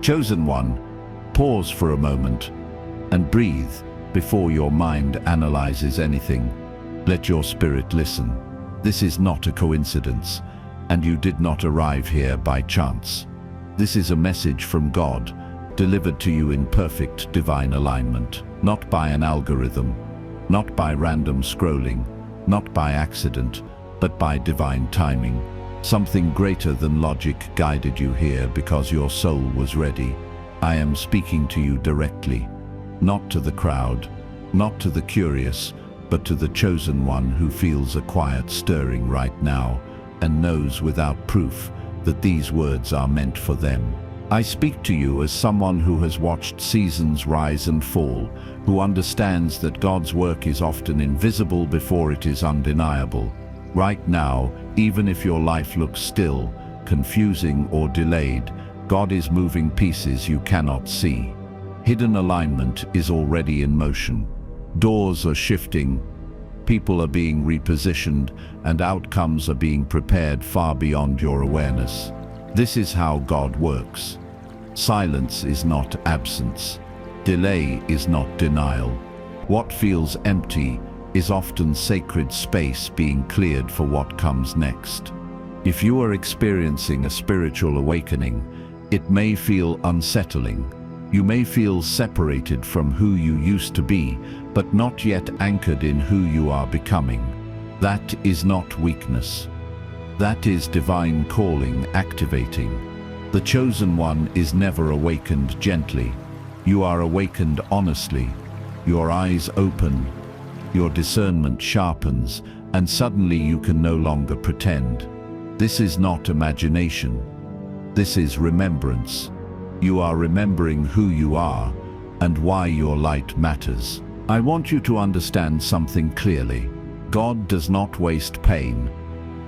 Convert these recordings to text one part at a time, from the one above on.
Chosen one, pause for a moment and breathe before your mind analyzes anything. Let your spirit listen. This is not a coincidence, and you did not arrive here by chance. This is a message from God, delivered to you in perfect divine alignment, not by an algorithm, not by random scrolling, not by accident, but by divine timing. Something greater than logic guided you here because your soul was ready. I am speaking to you directly, not to the crowd, not to the curious, but to the chosen one who feels a quiet stirring right now and knows without proof that these words are meant for them. I speak to you as someone who has watched seasons rise and fall, who understands that God's work is often invisible before it is undeniable. Right now, even if your life looks still, confusing or delayed, God is moving pieces you cannot see. Hidden alignment is already in motion. Doors are shifting, people are being repositioned, and outcomes are being prepared far beyond your awareness. This is how God works. Silence is not absence. Delay is not denial. What feels empty is often sacred space being cleared for what comes next. If you are experiencing a spiritual awakening, it may feel unsettling. You may feel separated from who you used to be, but not yet anchored in who you are becoming. That is not weakness. That is divine calling activating. The chosen one is never awakened gently. You are awakened honestly. Your eyes open, your discernment sharpens, and suddenly you can no longer pretend. This is not imagination. This is remembrance. You are remembering who you are and why your light matters. I want you to understand something clearly. God does not waste pain,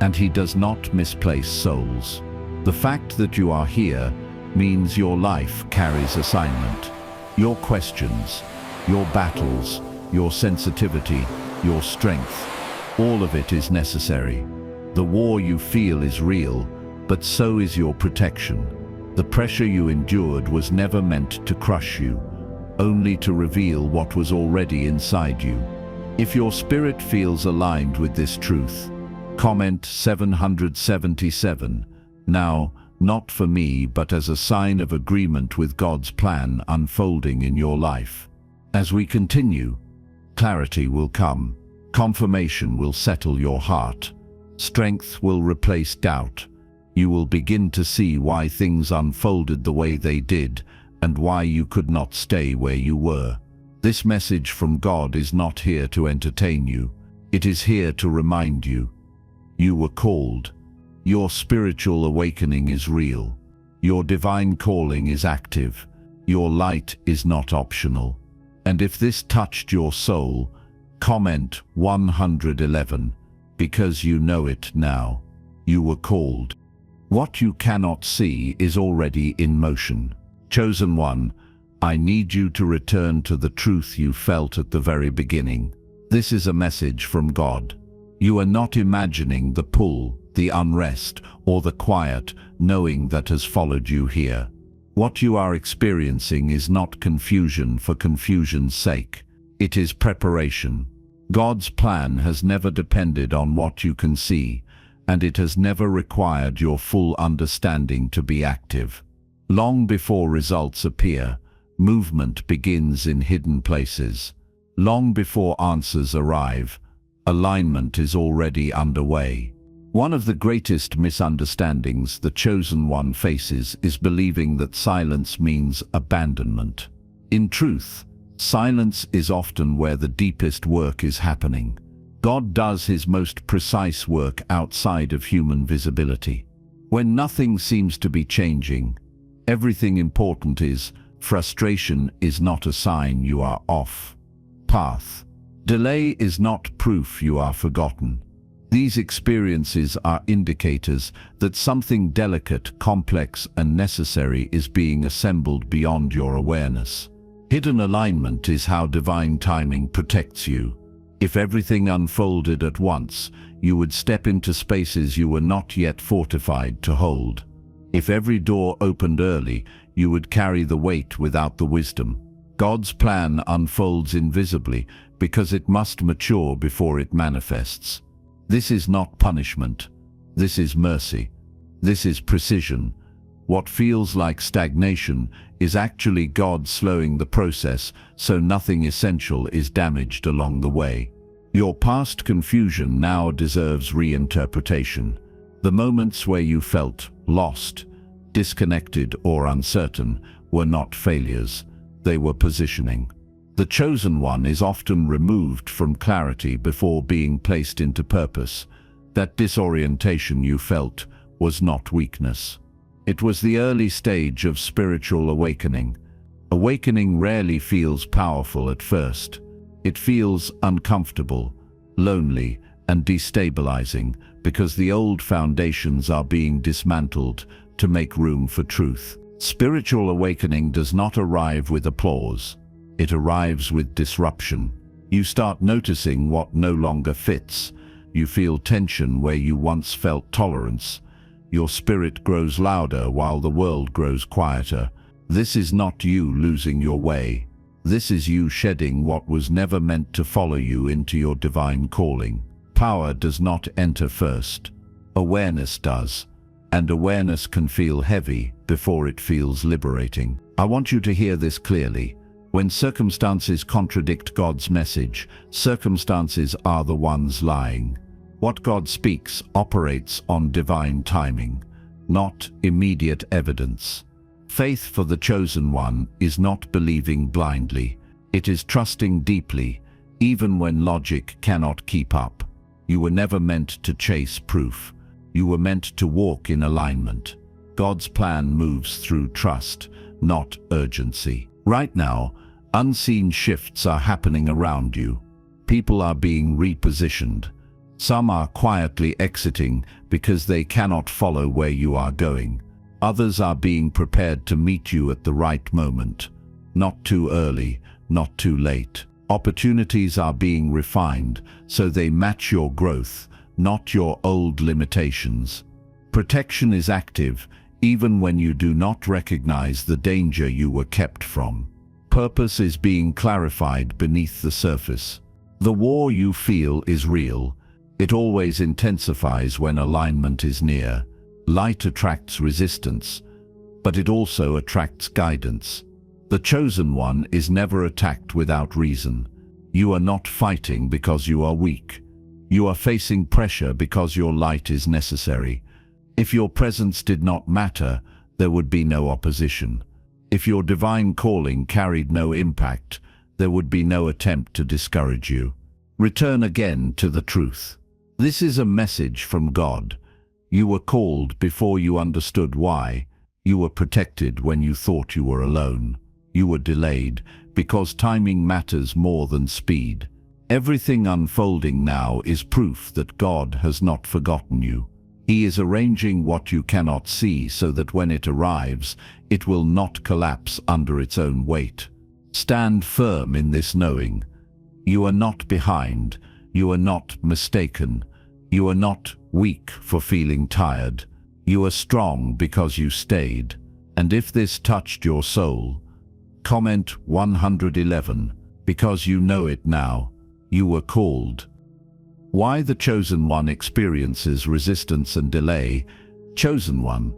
and He does not misplace souls. The fact that you are here means your life carries assignment. Your questions, your battles, your sensitivity, your strength, all of it is necessary. The war you feel is real, but so is your protection. The pressure you endured was never meant to crush you, only to reveal what was already inside you. If your spirit feels aligned with this truth, comment 777. Now, not for me, but as a sign of agreement with God's plan unfolding in your life. As we continue, clarity will come, confirmation will settle your heart, strength will replace doubt. You will begin to see why things unfolded the way they did and why you could not stay where you were. This message from God is not here to entertain you. It is here to remind you. You were called. Your spiritual awakening is real. Your divine calling is active. Your light is not optional. And if this touched your soul, comment 111, because you know it now. You were called. What you cannot see is already in motion. Chosen one, I need you to return to the truth you felt at the very beginning. This is a message from God. You are not imagining the pull, the unrest, or the quiet knowing that has followed you here. What you are experiencing is not confusion for confusion's sake. It is preparation. God's plan has never depended on what you can see, and it has never required your full understanding to be active. Long before results appear, movement begins in hidden places. Long before answers arrive, alignment is already underway. One of the greatest misunderstandings the chosen one faces is believing that silence means abandonment. In truth, silence is often where the deepest work is happening. God does His most precise work outside of human visibility. When nothing seems to be changing, everything important is, frustration is not a sign you are off path. Delay is not proof you are forgotten. These experiences are indicators that something delicate, complex, and necessary is being assembled beyond your awareness. Hidden alignment is how divine timing protects you. If everything unfolded at once, you would step into spaces you were not yet fortified to hold. If every door opened early, you would carry the weight without the wisdom. God's plan unfolds invisibly because it must mature before it manifests. This is not punishment. This is mercy. This is precision. What feels like stagnation is actually God slowing the process so nothing essential is damaged along the way. Your past confusion now deserves reinterpretation. The moments where you felt lost, disconnected, or uncertain were not failures. They were positioning. The chosen one is often removed from clarity before being placed into purpose. That disorientation you felt was not weakness. It was the early stage of spiritual awakening. Awakening rarely feels powerful at first. It feels uncomfortable, lonely, and destabilizing because the old foundations are being dismantled to make room for truth. Spiritual awakening does not arrive with applause. It arrives with disruption. You start noticing what no longer fits. You feel tension where you once felt tolerance. Your spirit grows louder while the world grows quieter. This is not you losing your way. This is you shedding what was never meant to follow you into your divine calling. Power does not enter first. Awareness does. And awareness can feel heavy before it feels liberating. I want you to hear this clearly. When circumstances contradict God's message, circumstances are the ones lying. What God speaks operates on divine timing, not immediate evidence. Faith for the chosen one is not believing blindly. It is trusting deeply, even when logic cannot keep up. You were never meant to chase proof. You were meant to walk in alignment. God's plan moves through trust, not urgency. Right now, unseen shifts are happening around you. People are being repositioned. Some are quietly exiting because they cannot follow where you are going. Others are being prepared to meet you at the right moment. Not too early, not too late. Opportunities are being refined so they match your growth, not your old limitations. Protection is active even when you do not recognize the danger you were kept from. Purpose is being clarified beneath the surface. The war you feel is real. It always intensifies when alignment is near. Light attracts resistance, but it also attracts guidance. The chosen one is never attacked without reason. You are not fighting because you are weak. You are facing pressure because your light is necessary. If your presence did not matter, there would be no opposition. If your divine calling carried no impact, there would be no attempt to discourage you. Return again to the truth. This is a message from God. You were called before you understood why. You were protected when you thought you were alone. You were delayed because timing matters more than speed. Everything unfolding now is proof that God has not forgotten you. He is arranging what you cannot see so that when it arrives, it will not collapse under its own weight. Stand firm in this knowing. You are not behind. You are not mistaken. You are not weak for feeling tired. You are strong because you stayed. And if this touched your soul, comment 111, because you know it now. You were called. Why the chosen one experiences resistance and delay. Chosen one,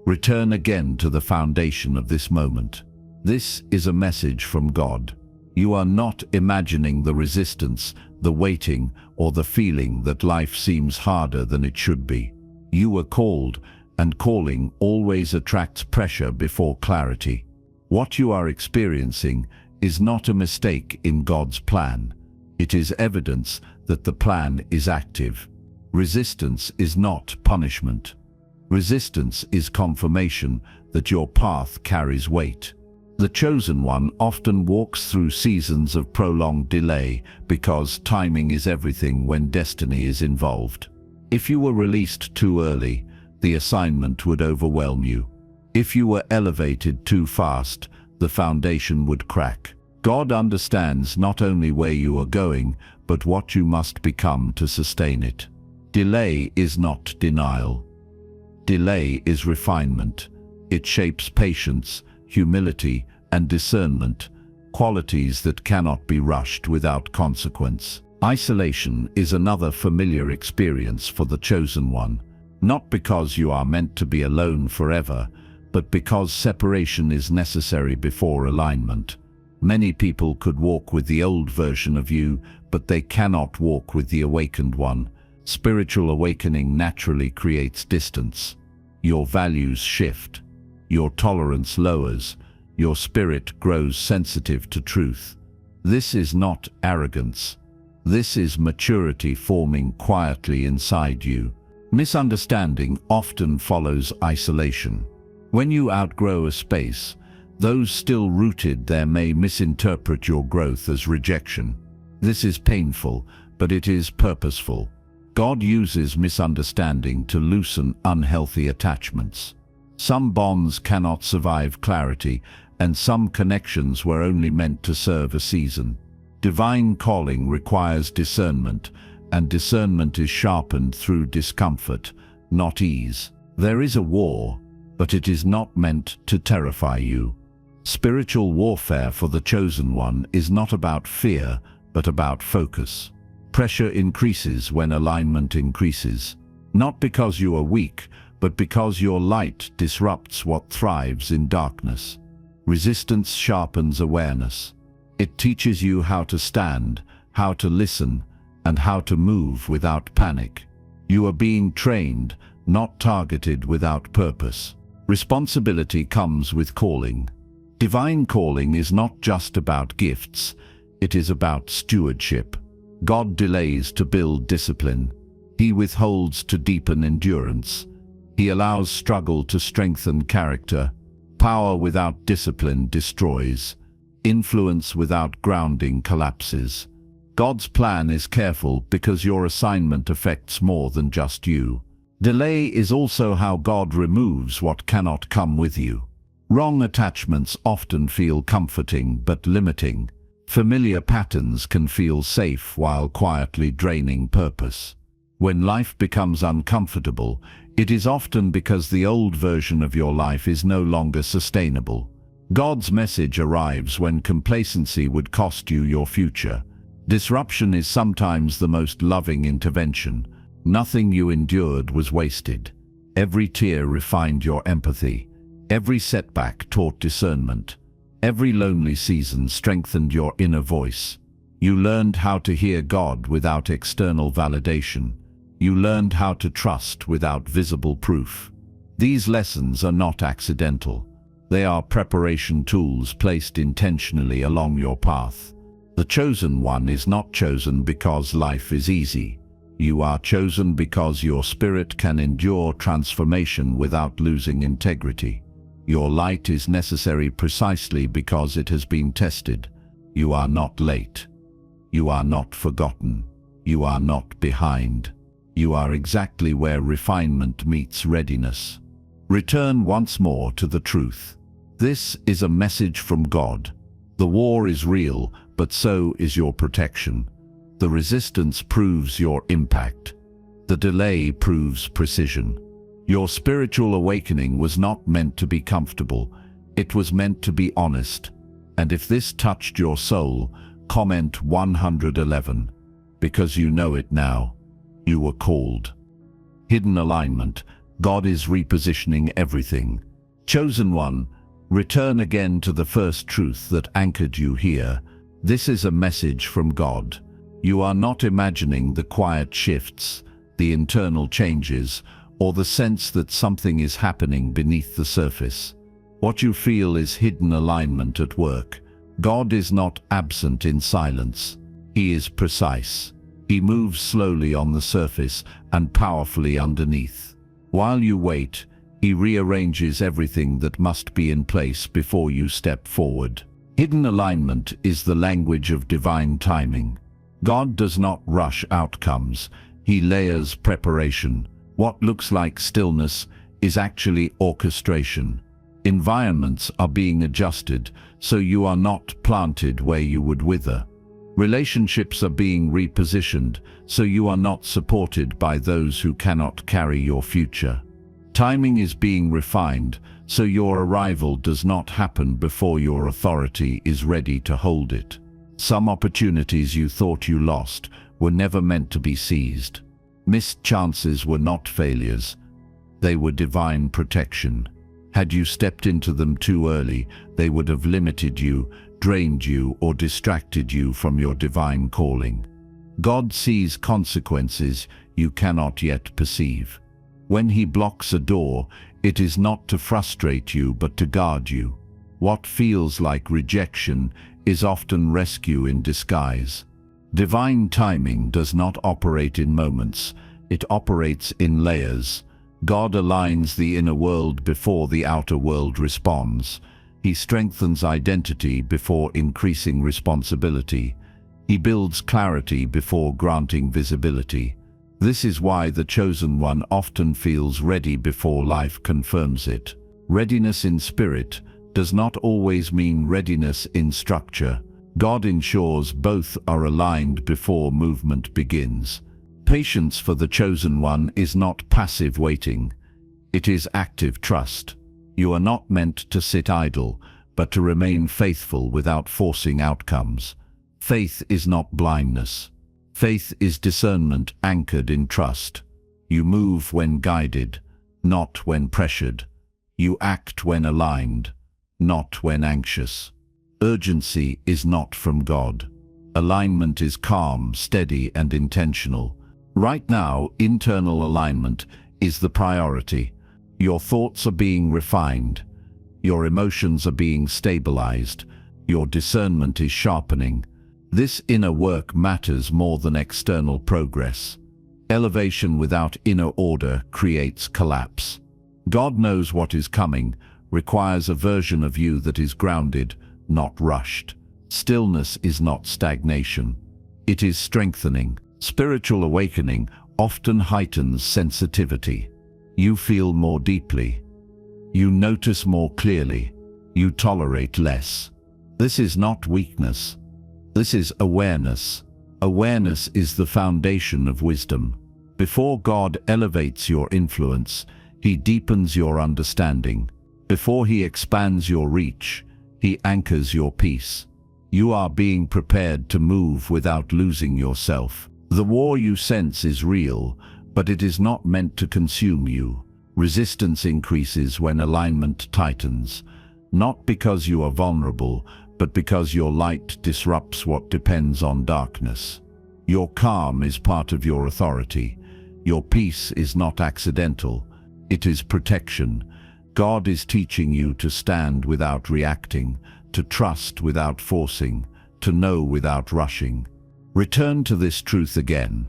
return again to the foundation of this moment. This is a message from God. You are not imagining the resistance, the waiting, or the feeling that life seems harder than it should be. You were called, and calling always attracts pressure before clarity. What you are experiencing is not a mistake in God's plan. It is evidence that the plan is active. Resistance is not punishment. Resistance is confirmation that your path carries weight. The chosen one often walks through seasons of prolonged delay because timing is everything when destiny is involved. If you were released too early, the assignment would overwhelm you. If you were elevated too fast, the foundation would crack. God understands not only where you are going, but what you must become to sustain it. Delay is not denial. Delay is refinement. It shapes patience, humility, and discernment, qualities that cannot be rushed without consequence. Isolation is another familiar experience for the chosen one, not because you are meant to be alone forever, but because separation is necessary before alignment. Many people could walk with the old version of you, but they cannot walk with the awakened one. Spiritual awakening naturally creates distance. Your values shift. Your tolerance lowers. Your spirit grows sensitive to truth. This is not arrogance. This is maturity forming quietly inside you. Misunderstanding often follows isolation. When you outgrow a space, those still rooted there may misinterpret your growth as rejection. This is painful, but it is purposeful. God uses misunderstanding to loosen unhealthy attachments. Some bonds cannot survive clarity, and some connections were only meant to serve a season. Divine calling requires discernment, and discernment is sharpened through discomfort, not ease. There is a war, but it is not meant to terrify you. Spiritual warfare for the chosen one is not about fear, but about focus. Pressure increases when alignment increases, not because you are weak, but because your light disrupts what thrives in darkness. Resistance sharpens awareness. It teaches you how to stand, how to listen, and how to move without panic. You are being trained, not targeted without purpose. Responsibility comes with calling. Divine calling is not just about gifts, it is about stewardship. God delays to build discipline. He withholds to deepen endurance. He allows struggle to strengthen character. Power without discipline destroys. Influence without grounding collapses. God's plan is careful because your assignment affects more than just you. Delay is also how God removes what cannot come with you. Wrong attachments often feel comforting but limiting. Familiar patterns can feel safe while quietly draining purpose. When life becomes uncomfortable, it is often because the old version of your life is no longer sustainable. God's message arrives when complacency would cost you your future. Disruption is sometimes the most loving intervention. Nothing you endured was wasted. Every tear refined your empathy. Every setback taught discernment. Every lonely season strengthened your inner voice. You learned how to hear God without external validation. You learned how to trust without visible proof. These lessons are not accidental. They are preparation tools placed intentionally along your path. The chosen one is not chosen because life is easy. You are chosen because your spirit can endure transformation without losing integrity. Your light is necessary precisely because it has been tested. You are not late. You are not forgotten. You are not behind. You are exactly where refinement meets readiness. Return once more to the truth. This is a message from God. The war is real, but so is your protection. The resistance proves your impact. The delay proves precision. Your spiritual awakening was not meant to be comfortable. It was meant to be honest. And if this touched your soul, comment 111. Because you know it now. You were called. Hidden alignment. God is repositioning everything. Chosen one, return again to the first truth that anchored you here. This is a message from God. You are not imagining the quiet shifts, the internal changes, or the sense that something is happening beneath the surface. What you feel is hidden alignment at work. God is not absent in silence. He is precise. He moves slowly on the surface and powerfully underneath. While you wait, He rearranges everything that must be in place before you step forward. Hidden alignment is the language of divine timing. God does not rush outcomes. He layers preparation. What looks like stillness is actually orchestration. Environments are being adjusted so you are not planted where you would wither. Relationships are being repositioned so you are not supported by those who cannot carry your future. Timing is being refined So your arrival does not happen before your authority is ready to hold it. Some opportunities you thought you lost were never meant to be seized. Missed chances were not failures. They were divine protection. Had you stepped into them too early, they would have limited you, drained you, or distracted you from your divine calling. God sees consequences you cannot yet perceive. When He blocks a door, it is not to frustrate you but to guard you. What feels like rejection is often rescue in disguise. Divine timing does not operate in moments, it operates in layers. God aligns the inner world before the outer world responds. He strengthens identity before increasing responsibility. He builds clarity before granting visibility. This is why the chosen one often feels ready before life confirms it. Readiness in spirit does not always mean readiness in structure. God ensures both are aligned before movement begins. Patience for the chosen one is not passive waiting. It is active trust. You are not meant to sit idle, but to remain faithful without forcing outcomes. Faith is not blindness. Faith is discernment anchored in trust. You move when guided, not when pressured. You act when aligned, not when anxious. Urgency is not from God. Alignment is calm, steady, and intentional. Right now, internal alignment is the priority. Your thoughts are being refined. Your emotions are being stabilized. Your discernment is sharpening. This inner work matters more than external progress. Elevation without inner order creates collapse. God knows what is coming, requires a version of you that is grounded, not rushed. Stillness is not stagnation. It is strengthening. Spiritual awakening often heightens sensitivity. You feel more deeply. You notice more clearly. You tolerate less. This is not weakness. This is awareness. Awareness is the foundation of wisdom. Before God elevates your influence, He deepens your understanding. Before He expands your reach, He anchors your peace. You are being prepared to move without losing yourself. The war you sense is real, but it is not meant to consume you. Resistance increases when alignment tightens, not because you are vulnerable, but because your light disrupts what depends on darkness. Your calm is part of your authority. Your peace is not accidental. It is protection. God is teaching you to stand without reacting, to trust without forcing, to know without rushing. Return to this truth again.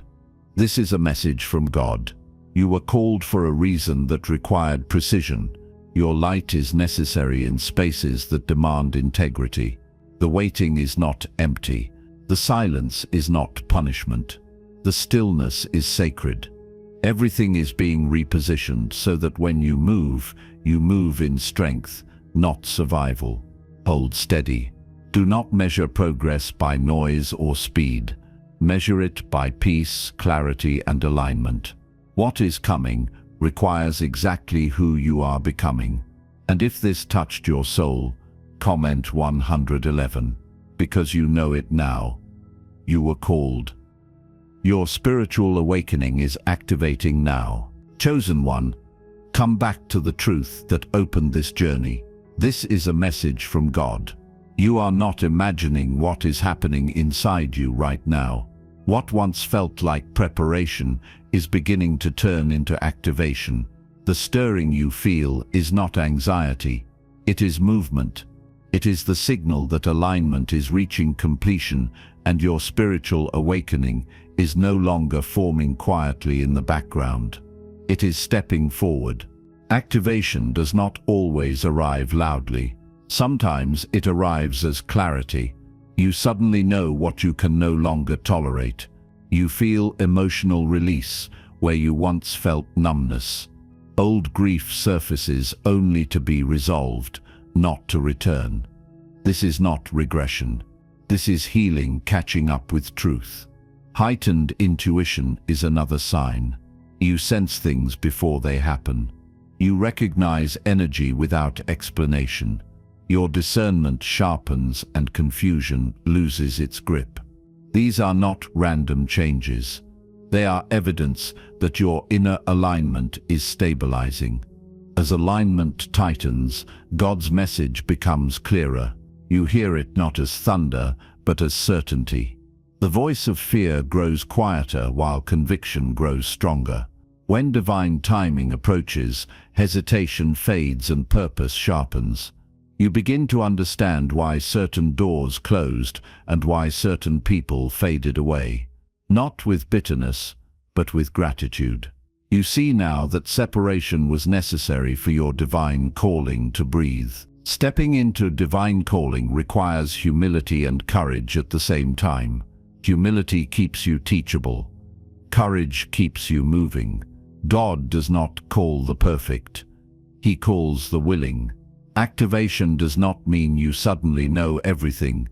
This is a message from God. You were called for a reason that required precision. Your light is necessary in spaces that demand integrity. The waiting is not empty. The silence is not punishment. The stillness is sacred. Everything is being repositioned so that when you move in strength, not survival. Hold steady. Do not measure progress by noise or speed. Measure it by peace, clarity, and alignment. What is coming requires exactly who you are becoming. And if this touched your soul, comment 111, because you know it now. You were called. Your spiritual awakening is activating now. Chosen one, come back to the truth that opened this journey. This is a message from God. You are not imagining what is happening inside you right now. What once felt like preparation is beginning to turn into activation. The stirring you feel is not anxiety. It is movement. It is the signal that alignment is reaching completion and your spiritual awakening is no longer forming quietly in the background. It is stepping forward. Activation does not always arrive loudly. Sometimes it arrives as clarity. You suddenly know what you can no longer tolerate. You feel emotional release where you once felt numbness. Old grief surfaces only to be resolved, not to return. This is not regression. This is healing catching up with truth. Heightened intuition is another sign. You sense things before they happen. You recognize energy without explanation. Your discernment sharpens and confusion loses its grip. These are not random changes. They are evidence that your inner alignment is stabilizing. As alignment tightens, God's message becomes clearer. You hear it not as thunder, but as certainty. The voice of fear grows quieter while conviction grows stronger. When divine timing approaches, hesitation fades and purpose sharpens. You begin to understand why certain doors closed and why certain people faded away. Not with bitterness, but with gratitude. You see now that separation was necessary for your divine calling to breathe. Stepping into divine calling requires humility and courage at the same time. Humility keeps you teachable. Courage keeps you moving. God does not call the perfect. He calls the willing. Activation does not mean you suddenly know everything.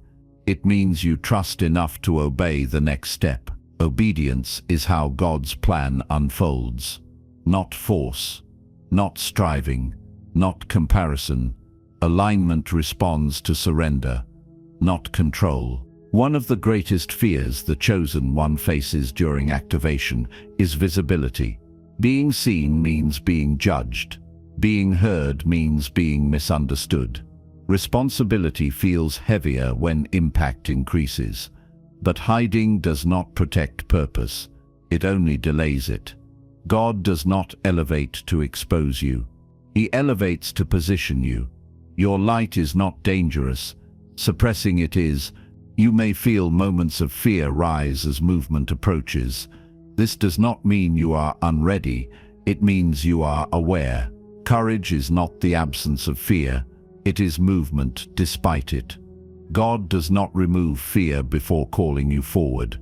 It means you trust enough to obey the next step. Obedience is how God's plan unfolds. Not force, not striving, not comparison. Alignment responds to surrender, not control. One of the greatest fears the chosen one faces during activation is visibility. Being seen means being judged. Being heard means being misunderstood. Responsibility feels heavier when impact increases. But hiding does not protect purpose. It only delays it. God does not elevate to expose you. He elevates to position you. Your light is not dangerous. Suppressing it is. You may feel moments of fear rise as movement approaches. This does not mean you are unready. It means you are aware. Courage is not the absence of fear. It is movement despite it. God does not remove fear before calling you forward.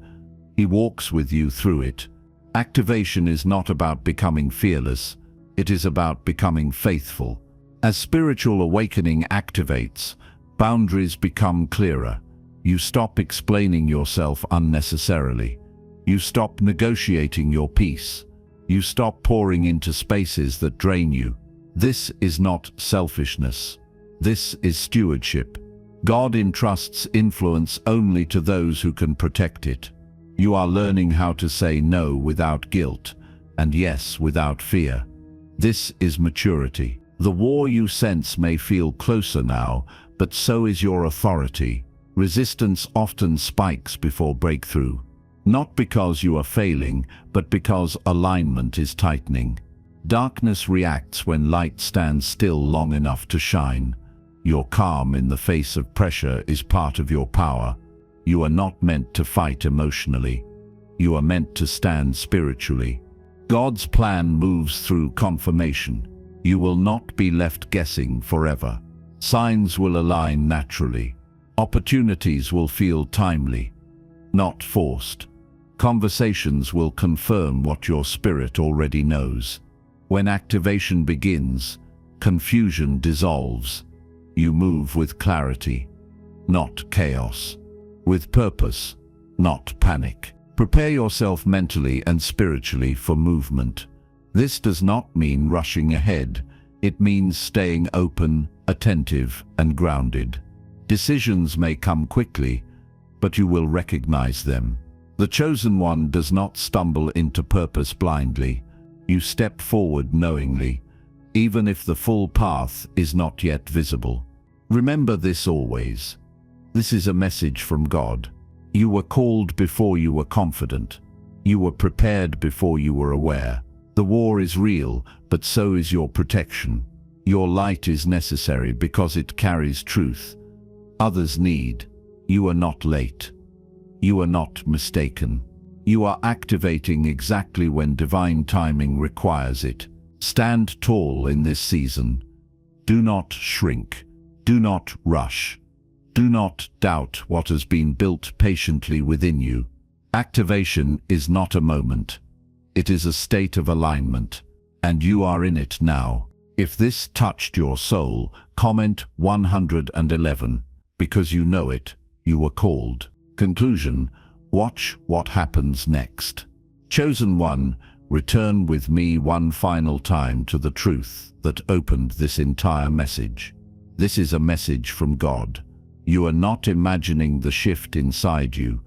He walks with you through it. Activation is not about becoming fearless. It is about becoming faithful. As spiritual awakening activates, boundaries become clearer. You stop explaining yourself unnecessarily. You stop negotiating your peace. You stop pouring into spaces that drain you. This is not selfishness. This is stewardship. God entrusts influence only to those who can protect it. You are learning how to say no without guilt, and yes without fear. This is maturity. The war you sense may feel closer now, but so is your authority. Resistance often spikes before breakthrough. Not because you are failing, but because alignment is tightening. Darkness reacts when light stands still long enough to shine. Your calm in the face of pressure is part of your power. You are not meant to fight emotionally. You are meant to stand spiritually. God's plan moves through confirmation. You will not be left guessing forever. Signs will align naturally. Opportunities will feel timely, not forced. Conversations will confirm what your spirit already knows. When activation begins, confusion dissolves. You move with clarity, not chaos. With purpose, not panic. Prepare yourself mentally and spiritually for movement. This does not mean rushing ahead. It means staying open, attentive, and grounded. Decisions may come quickly, but you will recognize them. The chosen one does not stumble into purpose blindly. You step forward knowingly, even if the full path is not yet visible. Remember this always. This is a message from God. You were called before you were confident. You were prepared before you were aware. The war is real, but so is your protection. Your light is necessary because it carries truth. Others need. You are not late. You are not mistaken. You are activating exactly when divine timing requires it. Stand tall in this season. Do not shrink. Do not rush. Do not doubt what has been built patiently within you. Activation is not a moment. It is a state of alignment, and you are in it now. If this touched your soul, comment 111. Because you know it, you were called. Conclusion: watch what happens next. Chosen one, Return with me one final time to the truth that opened this entire message. This is a message from God. You are not imagining the shift inside you.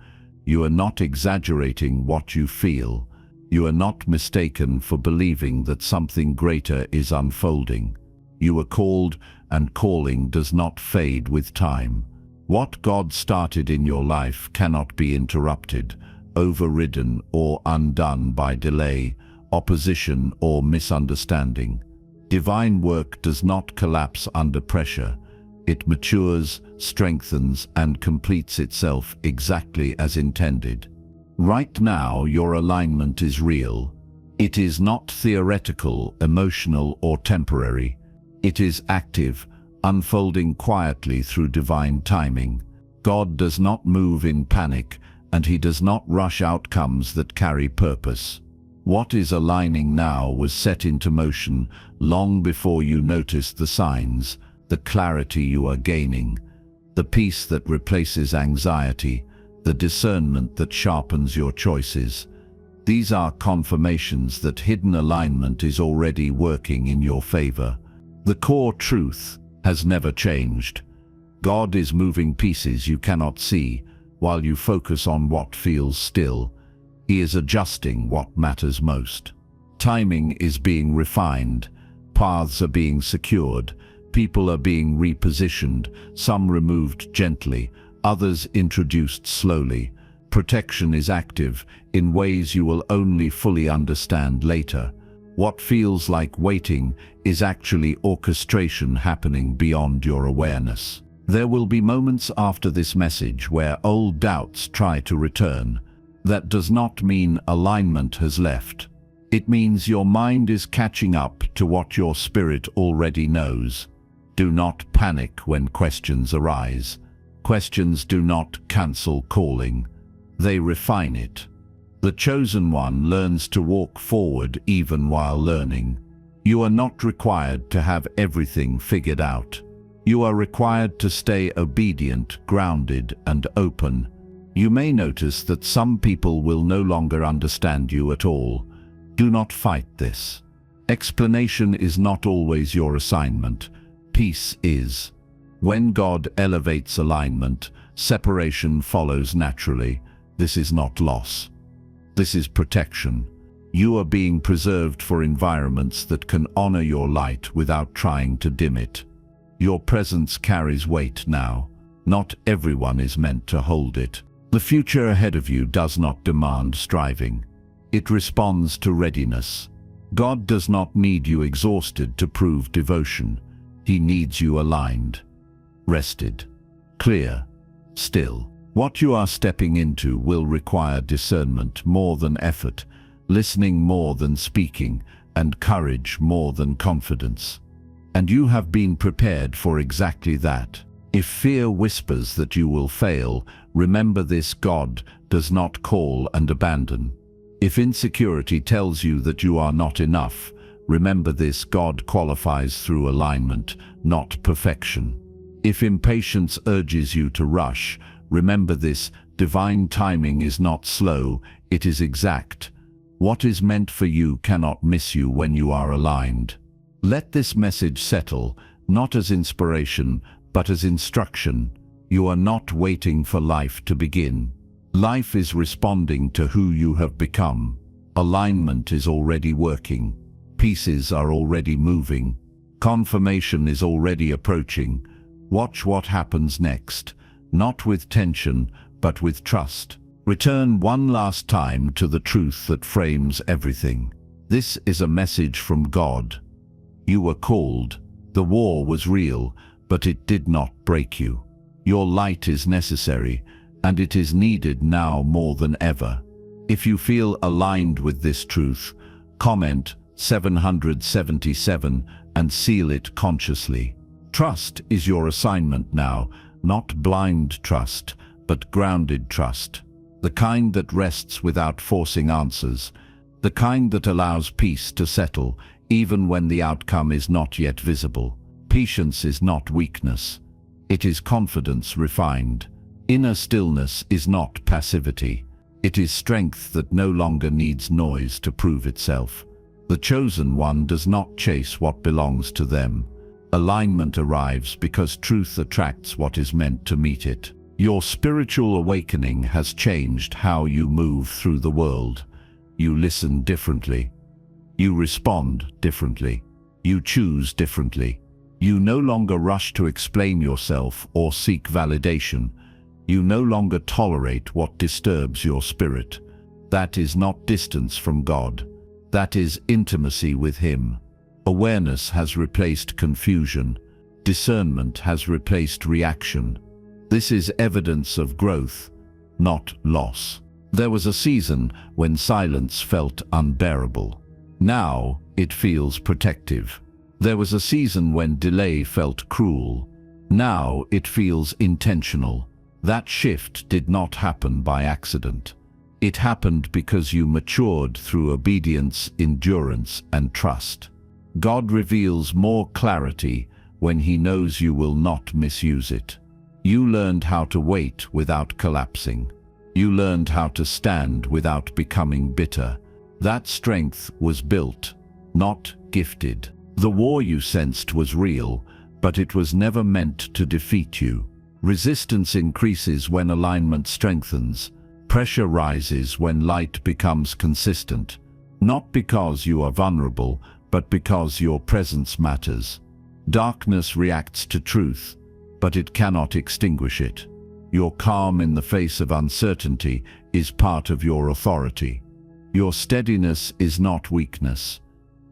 You are not exaggerating what you feel. You are not mistaken for believing that something greater is unfolding. You are called, and calling does not fade with time. What God started in your life cannot be interrupted, overridden, or undone by delay, opposition, or misunderstanding. Divine work does not collapse under pressure. It matures, strengthens, and completes itself exactly as intended. Right now, your alignment is real. It is not theoretical, emotional, or temporary. It is active, unfolding quietly through divine timing. God does not move in panic, and He does not rush outcomes that carry purpose. What is aligning now was set into motion long before you noticed the signs, the clarity you are gaining, the peace that replaces anxiety, the discernment that sharpens your choices. These are confirmations that hidden alignment is already working in your favor. The core truth has never changed. God is moving pieces you cannot see while you focus on what feels still. He is adjusting what matters most. Timing is being refined. Paths are being secured. People are being repositioned, some removed gently, others introduced slowly. Protection is active in ways you will only fully understand later. What feels like waiting is actually orchestration happening beyond your awareness. There will be moments after this message where old doubts try to return. That does not mean alignment has left. It means your mind is catching up to what your spirit already knows. Do not panic when questions arise. Questions do not cancel calling. They refine it. The chosen one learns to walk forward even while learning. You are not required to have everything figured out. You are required to stay obedient, grounded, and open. You may notice that some people will no longer understand you at all. Do not fight this. Explanation is not always your assignment. Peace is. When God elevates alignment, separation follows naturally. This is not loss. This is protection. You are being preserved for environments that can honor your light without trying to dim it. Your presence carries weight now. Not everyone is meant to hold it. The future ahead of you does not demand striving. It responds to readiness. God does not need you exhausted to prove devotion. He needs you aligned, rested, clear, still. What you are stepping into will require discernment more than effort, listening more than speaking, and courage more than confidence. And you have been prepared for exactly that. If fear whispers that you will fail, remember this: God does not call and abandon. If insecurity tells you that you are not enough, remember this: God qualifies through alignment, not perfection. If impatience urges you to rush, remember this: divine timing is not slow, it is exact. What is meant for you cannot miss you when you are aligned. Let this message settle, not as inspiration, but as instruction. You are not waiting for life to begin. Life is responding to who you have become. Alignment is already working. Pieces are already moving. Confirmation is already approaching. Watch what happens next, not with tension, but with trust. Return one last time to the truth that frames everything. This is a message from God. You were called. The war was real, but it did not break you. Your light is necessary, and it is needed now more than ever. If you feel aligned with this truth, comment 777 and seal it consciously. Trust is your assignment now, not blind trust, but grounded trust. The kind that rests without forcing answers. The kind that allows peace to settle, even when the outcome is not yet visible. Patience is not weakness. It is confidence refined. Inner stillness is not passivity. It is strength that no longer needs noise to prove itself. The chosen one does not chase what belongs to them. Alignment arrives because truth attracts what is meant to meet it. Your spiritual awakening has changed how you move through the world. You listen differently. You respond differently. You choose differently. You no longer rush to explain yourself or seek validation. You no longer tolerate what disturbs your spirit. That is not distance from God. That is intimacy with Him. Awareness has replaced confusion. Discernment has replaced reaction. This is evidence of growth, not loss. There was a season when silence felt unbearable. Now it feels protective. There was a season when delay felt cruel. Now it feels intentional. That shift did not happen by accident. It happened because you matured through obedience, endurance, and trust. God reveals more clarity when He knows you will not misuse it. You learned how to wait without collapsing. You learned how to stand without becoming bitter. That strength was built, not gifted. The war you sensed was real, but it was never meant to defeat you. Resistance increases when alignment strengthens. Pressure rises when light becomes consistent. Not because you are vulnerable, but because your presence matters. Darkness reacts to truth, but it cannot extinguish it. Your calm in the face of uncertainty is part of your authority. Your steadiness is not weakness.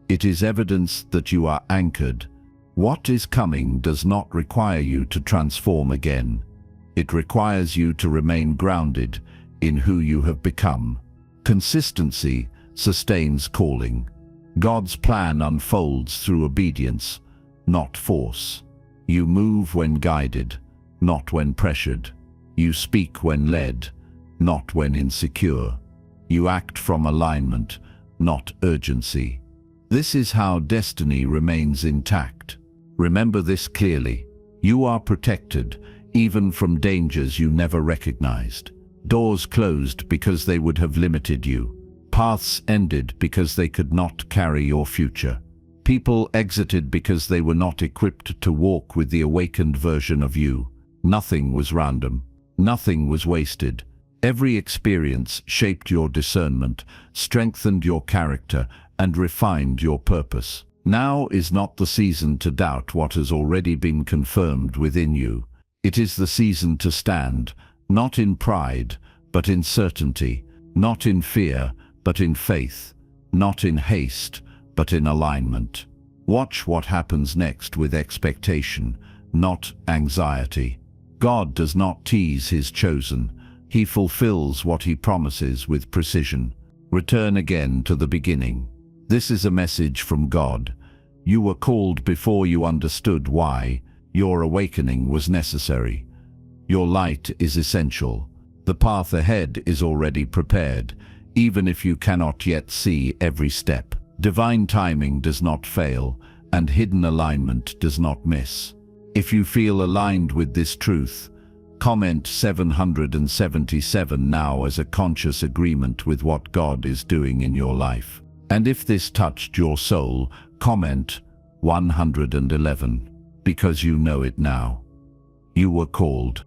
It is evidence that you are anchored. What is coming does not require you to transform again. It requires you to remain grounded in who you have become. Consistency sustains calling. God's plan unfolds through obedience, not force. You move when guided, not when pressured. You speak when led, not when insecure. You act from alignment, not urgency. This is how destiny remains intact. Remember this clearly. You are protected, even from dangers you never recognized. Doors closed because they would have limited you. Paths ended because they could not carry your future. People exited because they were not equipped to walk with the awakened version of you. Nothing was random. Nothing was wasted. Every experience shaped your discernment, strengthened your character, and refined your purpose. Now is not the season to doubt what has already been confirmed within you. It is the season to stand, not in pride, but in certainty, not in fear, but in faith, not in haste, but in alignment. Watch what happens next with expectation, not anxiety. God does not tease His chosen. He fulfills what He promises with precision. Return again to the beginning. This is a message from God. You were called before you understood why. Your awakening was necessary. Your light is essential. The path ahead is already prepared, even if you cannot yet see every step. Divine timing does not fail, and hidden alignment does not miss. If you feel aligned with this truth, comment 777 now as a conscious agreement with what God is doing in your life. And if this touched your soul, comment 111, because you know it now. You were called.